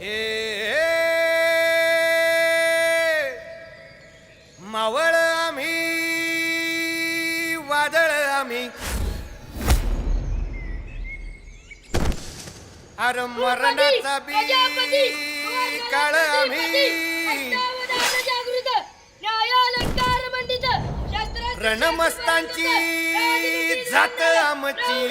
हे मावळ आम्ही वादळ आम्ही अरे मरणाचा बी काळ आम्ही रणमस्तांची जात आमची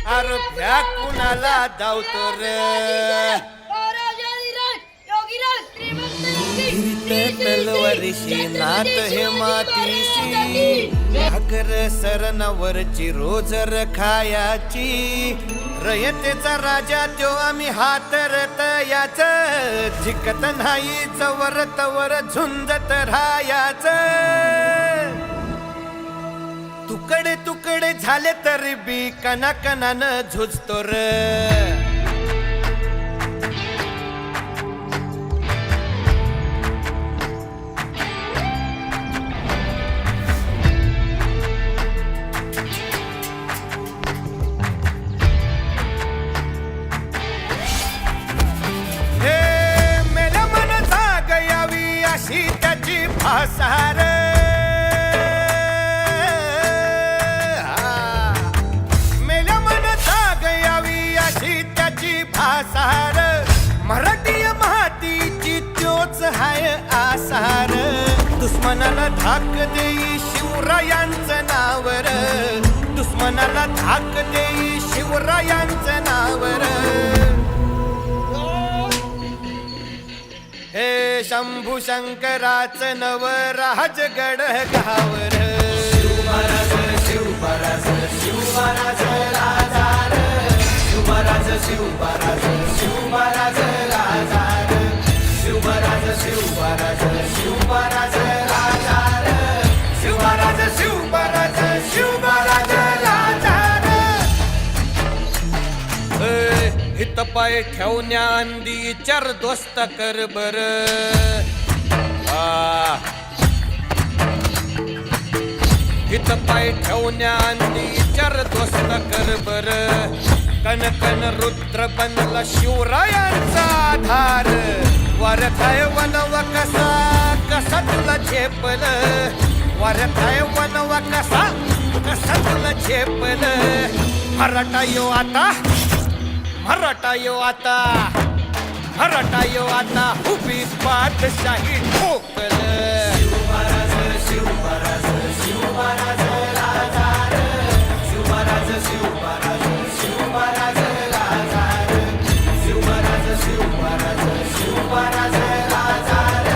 अरे भ्या कुणाला धावतो रे तलवारीशी नात हे मातीशी भाकर सरणावरची रोज खायाची रयतेचा राजा त्यो आम्ही हातरत याच जिकत नाही जवर तवर झुंजत राहायाच तुकडे तुकडे झाले तरी बी कणाकणानं झुजतो र त्याची भासार मेल्या मन जाग यावी अशी त्याची भासार मराठी मातीची त्योच हाय आसार दुश्मनाला धाक देई शिवरायांचं नावर दुश्मनाला धाक देई शिवरायांचं नावर हे शंभू शंकराचं नवराजगड गावर शिवमहाराज शिवमहाराज शिवमहाराज राजार शिवमहाराज शिवमहाराज शिवमहाराज राजार शिवमहाराज शिवमहाराज शिवमहाराज राजार शिवमहाराज शिवमहाराज शिवमहाराज राजार हित पाय ठेवण्या अंदी चार दोस्त कर बर हित पाय ठेवण्या अंदी चार दोस्त कर बर कन कन रुद्र बनला शिवरायांचा आधार वारथाय वनवा कसा कसा तुला झेपल वारथाय वनवा कसा कसा तुला झेपल मराठा यो आता मराठा यो आता मराठा यो आता उभी पाठशाही ठोकल शिवमहाराज शिवमहाराज शिवमहाराज राजार शिवमहाराज शिवमहाराज शिवमहाराज राजार शिवमहाराज शिवमहाराज शिवमहाराज राजार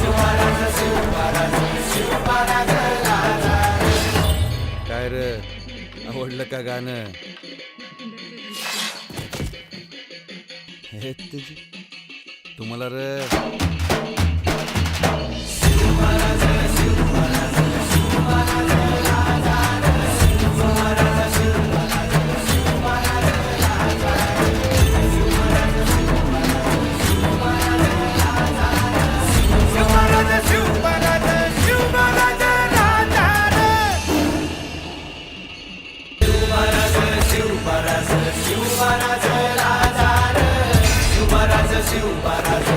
शिवमहाराज शिवमहाराज शिवमहाराज राजार काय रे आवडलं का गाणं तुम्हाला रे शिवमहाराज शिवमहाराज शिवमहाराज राजार शिवमहाराज शिवमहाराज शिवमहाराज राजार शिवमहाराज शिवमहाराज शिवमहाराज राजार शिवमहाराज शिवमहाराज शिवमहाराज राजार शिवमहाराज शिवमहाराज शिवमहाराज राजार शिवमहाराज शिवमहाराज